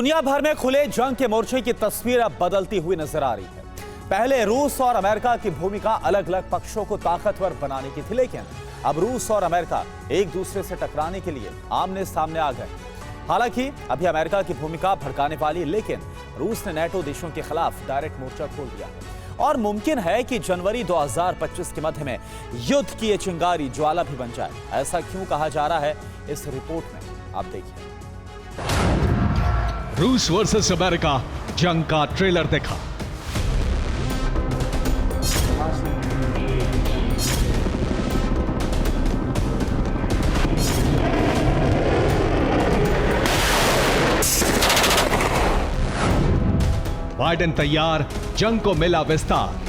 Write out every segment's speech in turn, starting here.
दुनिया भर में खुले जंग के मोर्चे की तस्वीर अब बदलती हुई नजर आ रही है। पहले रूस और अमेरिका की भूमिका अलग अलग पक्षों को ताकतवर बनाने की थी, लेकिन अब रूस और अमेरिका एक दूसरे से टकराने के लिए आमने सामने आ गए। हालांकि अभी अमेरिका की भूमिका भड़काने वाली, लेकिन रूस ने नेटो देशों के खिलाफ डायरेक्ट मोर्चा खोल दिया और मुमकिन है कि जनवरी 2025 के मध्य में युद्ध की ये चिंगारी ज्वाला भी बन जाए। ऐसा क्यों कहा जा रहा है, इस रिपोर्ट में आप देखिए। रूस वर्सेस अमेरिका जंग का ट्रेलर देखा। बाइडेन तैयार, जंग को मिला विस्तार।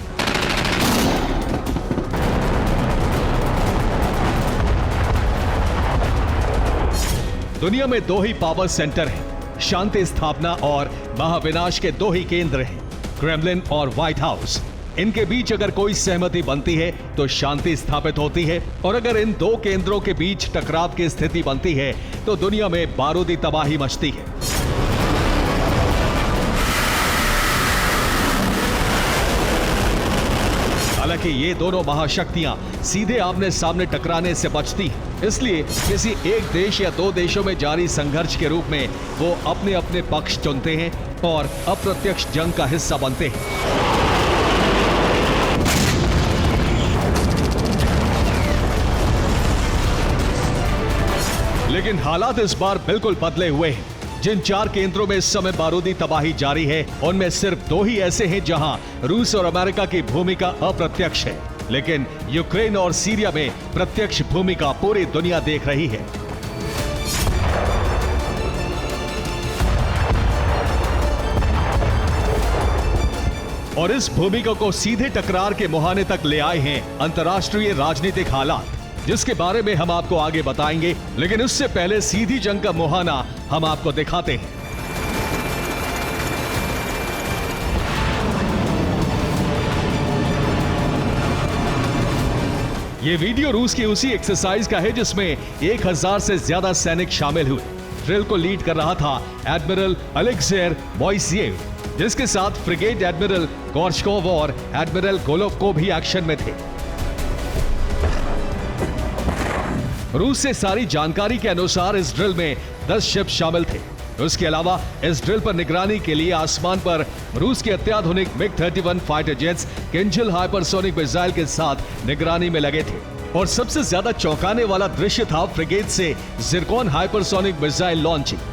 दुनिया में दो ही पावर सेंटर हैं, शांति स्थापना और महाविनाश के दो ही केंद्र हैं, क्रेमलिन और व्हाइट हाउस। इनके बीच अगर कोई सहमति बनती है तो शांति स्थापित होती है, और अगर इन दो केंद्रों के बीच टकराव की स्थिति बनती है तो दुनिया में बारूदी तबाही मचती है। हालांकि ये दोनों महाशक्तियां सीधे आमने सामने टकराने से बचती हैं, इसलिए किसी एक देश या दो देशों में जारी संघर्ष के रूप में वो अपने अपने पक्ष चुनते हैं और अप्रत्यक्ष जंग का हिस्सा बनते हैं। लेकिन हालात इस बार बिल्कुल बदले हुए हैं। जिन चार केंद्रों में इस समय बारूदी तबाही जारी है, उनमें सिर्फ दो ही ऐसे हैं जहां रूस और अमेरिका की भूमिका अप्रत्यक्ष है, लेकिन यूक्रेन और सीरिया में प्रत्यक्ष भूमिका पूरी दुनिया देख रही है। और इस भूमिका को सीधे टकरार के मुहाने तक ले आए हैं अंतर्राष्ट्रीय राजनीतिक हालात, जिसके बारे में हम आपको आगे बताएंगे। लेकिन उससे पहले सीधी जंग का मुहाना हम आपको दिखाते हैं। ये वीडियो रूस की उसी एक्सरसाइज का है जिसमें 1000 से ज्यादा सैनिक शामिल हुए। ड्रिल को लीड कर रहा था एडमिरल अलेक्जेर मोइसेव, जिसके साथ फ्रिगेट एडमिरल गोर्शकोव और एडमिरल गोलोवको भी एक्शन में थे। रूस से सारी जानकारी के अनुसार इस ड्रिल में 10 शिप शामिल थे। उसके अलावा इस ड्रिल पर निगरानी के लिए आसमान पर रूस के अत्याधुनिक MiG-31 fighter jets Kinjal hypersonic missile के साथ निगरानी में लगे थे। और सबसे ज्यादा चौंकाने वाला दृश्य था फ्रिगेट से जिरकॉन हाइपरसोनिक मिसाइल लॉन्चिंग।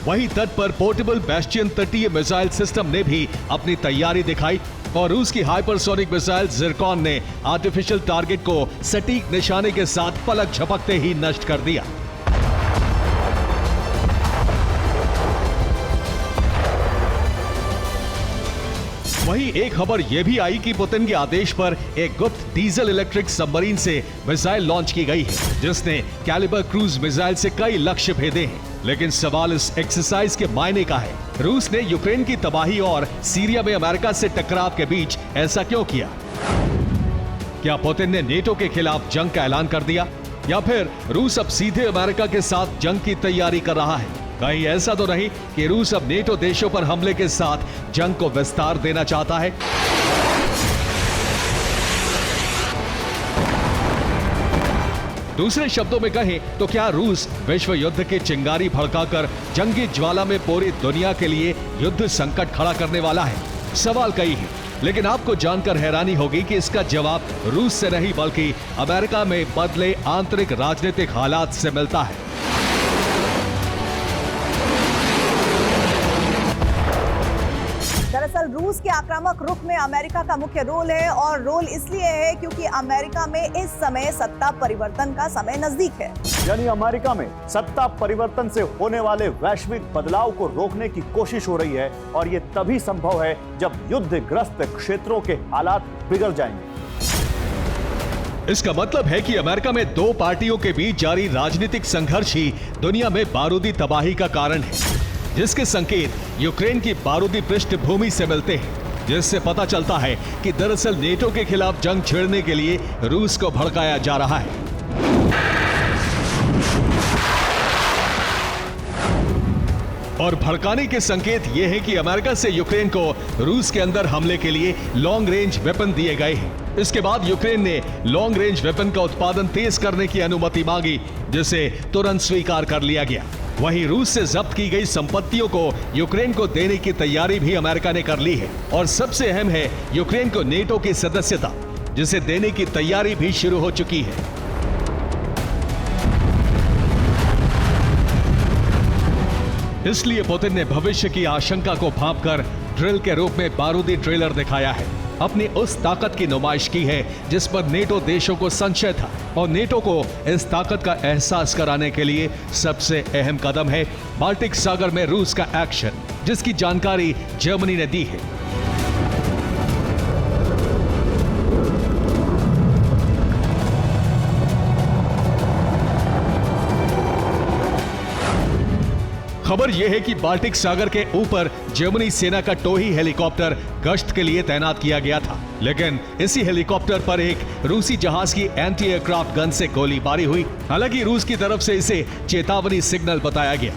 वहीं तट पर पोर्टेबल बैस्टियन तटीय मिसाइल सिस्टम ने भी अपनी तैयारी दिखाई और रूस की हाइपरसोनिक मिसाइल जिरकॉन ने आर्टिफिशियल टारगेट को सटीक निशाने के साथ पलक झपकते ही नष्ट कर दिया। वहीं एक खबर यह भी आई कि पुतिन के आदेश पर एक गुप्त डीजल इलेक्ट्रिक सबमरीन से मिसाइल लॉन्च की गई है, जिसने कैलिबर क्रूज मिसाइल से कई लक्ष्य भेदे हैं। लेकिन सवाल इस एक्सरसाइज के मायने का है। रूस ने यूक्रेन की तबाही और सीरिया में अमेरिका से टकराव के बीच ऐसा क्यों किया? क्या पुतिन ने नेटो के खिलाफ जंग का ऐलान कर दिया, या फिर रूस अब सीधे अमेरिका के साथ जंग की तैयारी कर रहा है? कहीं ऐसा तो नहीं कि रूस अब नेटो देशों पर हमले के साथ जंग को विस्तार देना चाहता है? दूसरे शब्दों में कहें तो क्या रूस विश्व युद्ध की चिंगारी भड़काकर जंगी ज्वाला में पूरी दुनिया के लिए युद्ध संकट खड़ा करने वाला है? सवाल कई हैं, लेकिन आपको जानकर हैरानी होगी कि इसका जवाब रूस से नहीं बल्कि अमेरिका में बदले आंतरिक राजनीतिक हालात से मिलता है। दरअसल रूस के आक्रामक रुख में अमेरिका का मुख्य रोल है, और रोल इसलिए है क्योंकि अमेरिका में इस समय सत्ता परिवर्तन का समय नजदीक है। यानी अमेरिका में सत्ता परिवर्तन से होने वाले वैश्विक बदलाव को रोकने की कोशिश हो रही है, और ये तभी संभव है जब युद्धग्रस्त क्षेत्रों के हालात बिगड़ जाएंगे। इसका मतलब है कि अमेरिका में दो पार्टियों के बीच जारी राजनीतिक संघर्ष ही दुनिया में बारूदी तबाही का कारण है, जिसके संकेत यूक्रेन की बारूदी पृष्ठभूमि से मिलते हैं। जिससे पता चलता है कि दरअसल नेटो के खिलाफ जंग छेड़ने के लिए रूस को भड़काया जा रहा है। और भड़काने के संकेत ये है कि अमेरिका से यूक्रेन को रूस के अंदर हमले के लिए लॉन्ग रेंज वेपन दिए गए हैं। इसके बाद यूक्रेन ने लॉन्ग रेंज वेपन का उत्पादन तेज करने की अनुमति मांगी, जिसे तुरंत स्वीकार कर लिया गया। वहीं रूस से जब्त की गई संपत्तियों को यूक्रेन को देने की तैयारी भी अमेरिका ने कर ली है। और सबसे अहम है यूक्रेन को नेटो की सदस्यता, जिसे देने की तैयारी भी शुरू हो चुकी है। इसलिए पुतिन ने भविष्य की आशंका को भांपकर ड्रिल के रूप में बारूदी ट्रेलर दिखाया है। अपनी उस ताकत की नुमाइश की है जिस पर नेटो देशों को संशय था, और नेटो को इस ताकत का एहसास कराने के लिए सबसे अहम कदम है बाल्टिक सागर में रूस का एक्शन, जिसकी जानकारी जर्मनी ने दी है। खबर यह है कि बाल्टिक सागर के ऊपर जर्मनी सेना का टोही हेलीकॉप्टर गश्त के लिए तैनात किया गया था, लेकिन इसी हेलीकॉप्टर पर एक रूसी जहाज की एंटी एयरक्राफ्ट गन से गोलीबारी हुई। हालांकि रूस की तरफ से इसे चेतावनी सिग्नल बताया गया।